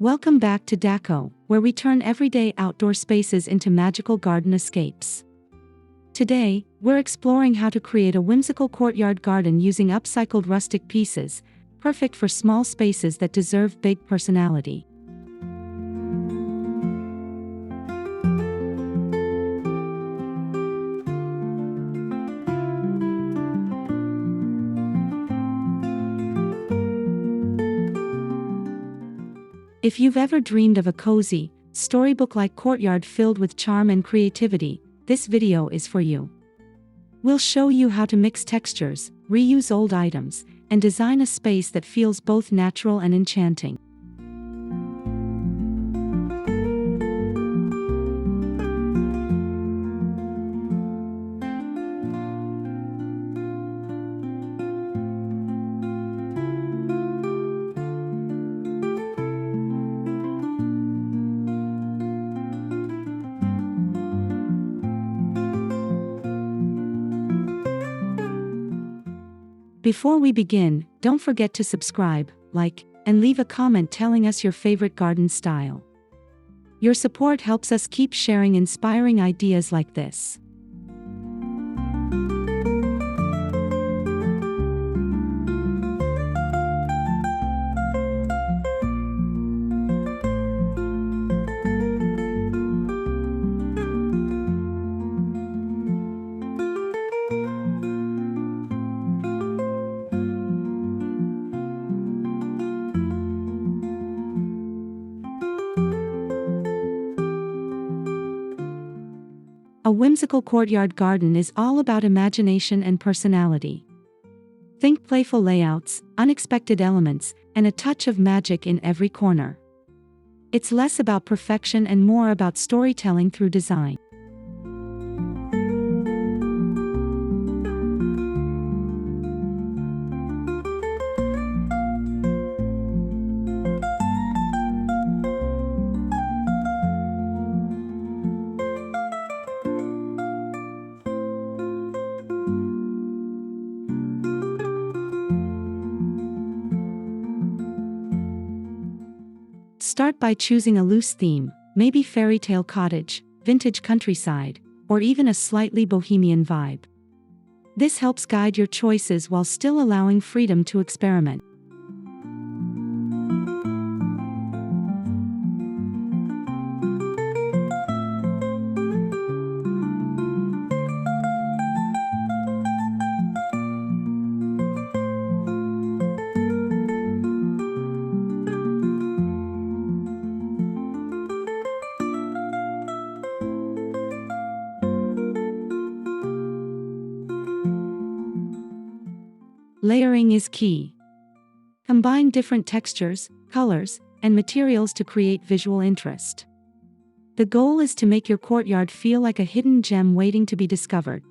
Welcome back to Decor, where we turn everyday outdoor spaces into magical garden escapes. Today, we're exploring how to create a whimsical courtyard garden using upcycled rustic pieces, perfect for small spaces that deserve big personality. If you've ever dreamed of a cozy, storybook-like courtyard filled with charm and creativity, this video is for you. We'll show you how to mix textures, reuse old items, and design a space that feels both natural and enchanting. Before we begin, don't forget to subscribe, like, and leave a comment telling us your favorite garden style. Your support helps us keep sharing inspiring ideas like this. A whimsical courtyard garden is all about imagination and personality. Think playful layouts, unexpected elements, and a touch of magic in every corner. It's less about perfection and more about storytelling through design. Start by choosing a loose theme, maybe fairy tale cottage, vintage countryside, or even a slightly bohemian vibe. This helps guide your choices while still allowing freedom to experiment. Layering is key. Combine different textures, colors, and materials to create visual interest. The goal is to make your courtyard feel like a hidden gem waiting to be discovered.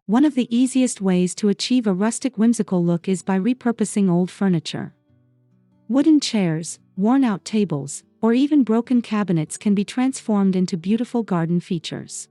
One of the easiest ways to achieve a rustic whimsical look is by repurposing old furniture. Wooden chairs, worn-out tables, or even broken cabinets can be transformed into beautiful garden features.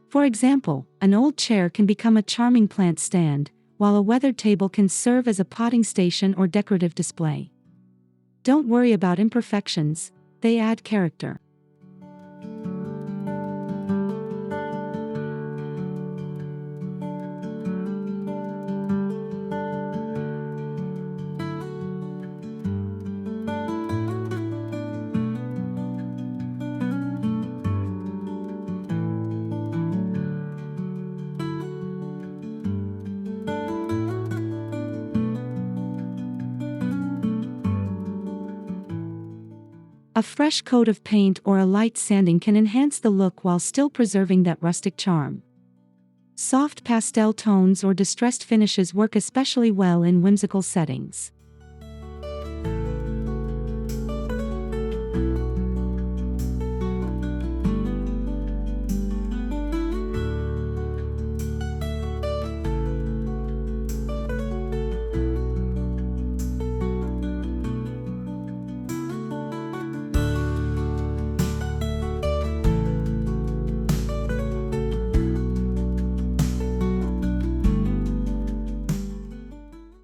For example, an old chair can become a charming plant stand, while a weathered table can serve as a potting station or decorative display. Don't worry about imperfections, they add character. A fresh coat of paint or a light sanding can enhance the look while still preserving that rustic charm. Soft pastel tones or distressed finishes work especially well in whimsical settings.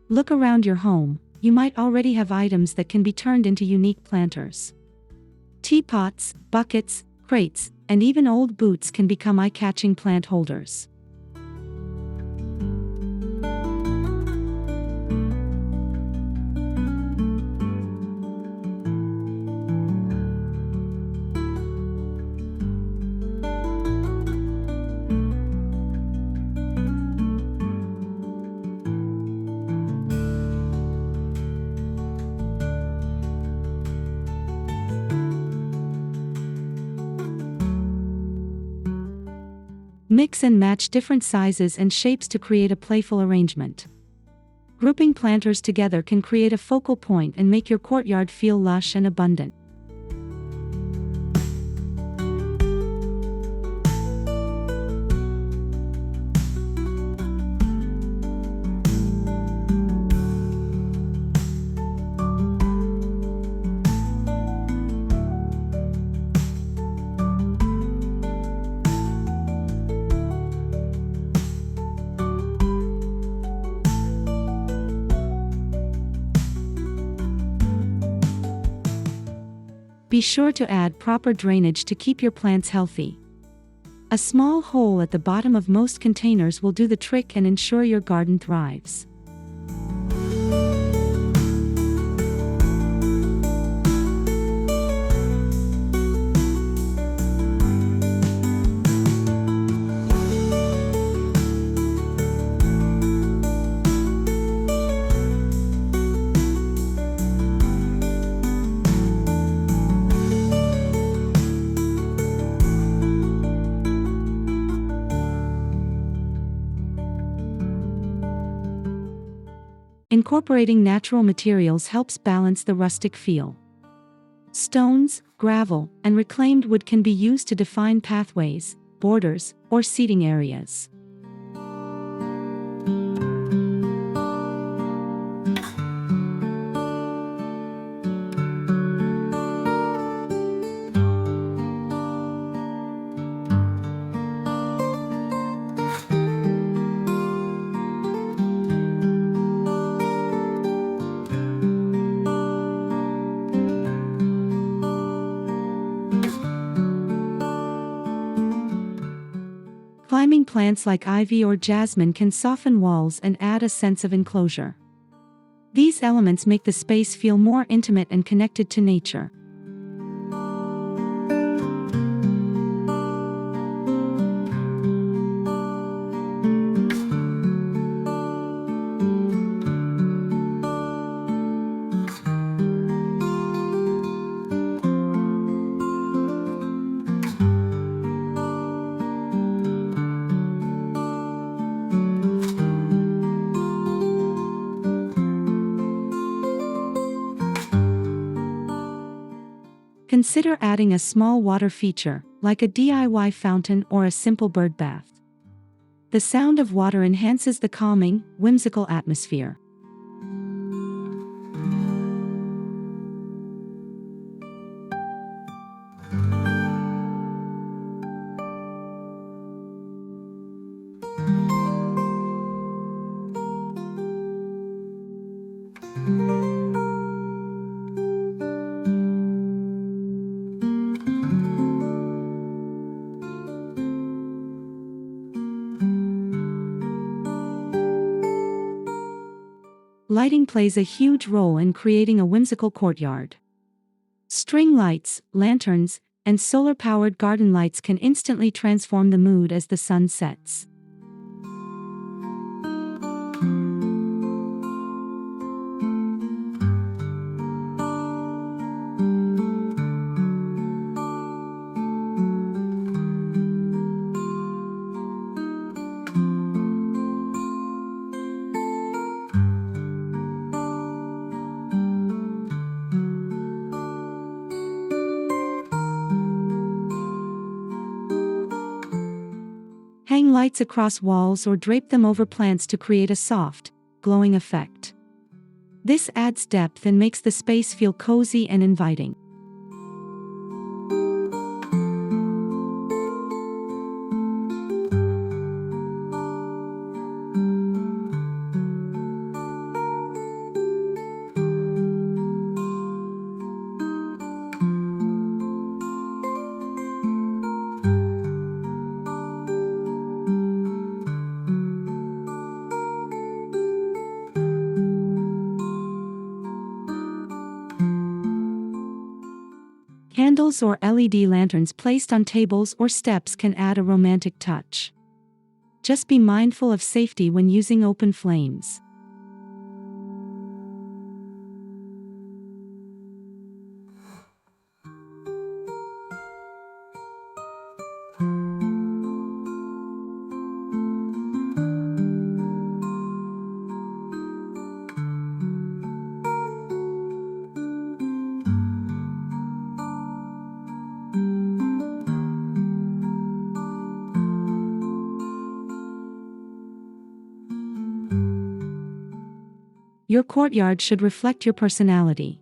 Look around your home, you might already have items that can be turned into unique planters. Teapots, buckets, crates, and even old boots can become eye-catching plant holders. Mix and match different sizes and shapes to create a playful arrangement. Grouping planters together can create a focal point and make your courtyard feel lush and abundant. Be sure to add proper drainage to keep your plants healthy. A small hole at the bottom of most containers will do the trick and ensure your garden thrives. Incorporating natural materials helps balance the rustic feel. Stones, gravel, and reclaimed wood can be used to define pathways, borders, or seating areas. Climbing plants like ivy or jasmine can soften walls and add a sense of enclosure. These elements make the space feel more intimate and connected to nature. Consider adding a small water feature, like a DIY fountain or a simple bird bath. The sound of water enhances the calming, whimsical atmosphere. Lighting plays a huge role in creating a whimsical courtyard. String lights, lanterns, and solar-powered garden lights can instantly transform the mood as the sun sets. Hang lights across walls or drape them over plants to create a soft, glowing effect. This adds depth and makes the space feel cozy and inviting. Candles or LED lanterns placed on tables or steps can add a romantic touch. Just be mindful of safety when using open flames. Your courtyard should reflect your personality.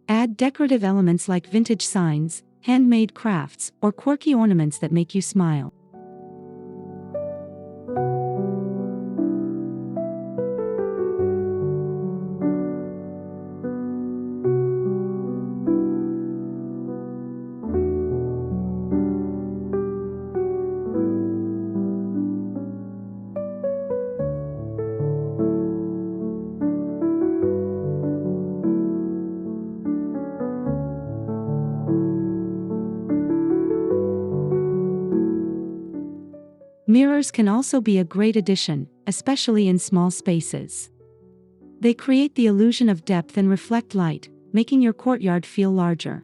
Add decorative elements like vintage signs, handmade crafts, or quirky ornaments that make you smile. Mirrors can also be a great addition, especially in small spaces. They create the illusion of depth and reflect light, making your courtyard feel larger.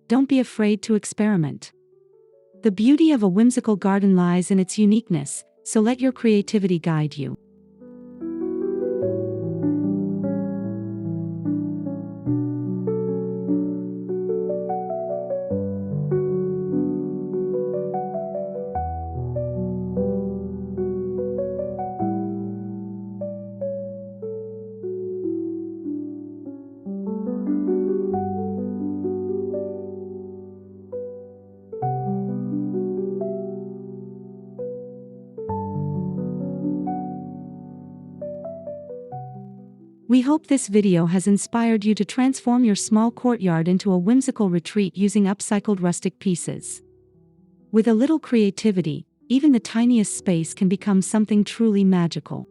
Don't be afraid to experiment. The beauty of a whimsical garden lies in its uniqueness, so let your creativity guide you. We hope this video has inspired you to transform your small courtyard into a whimsical retreat using upcycled rustic pieces. With a little creativity, even the tiniest space can become something truly magical.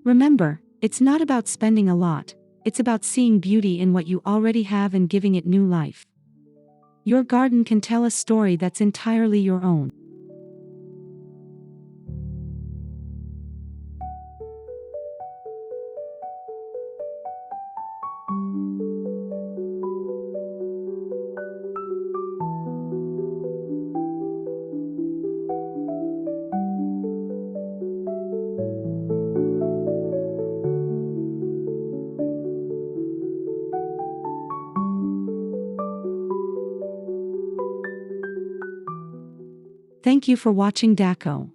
Remember, it's not about spending a lot, it's about seeing beauty in what you already have and giving it new life. Your garden can tell a story that's entirely your own. Thank you for watching Decor.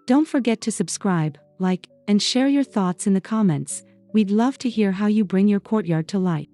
Don't forget to subscribe, like, and share your thoughts in the comments. We'd love to hear how you bring your courtyard to life.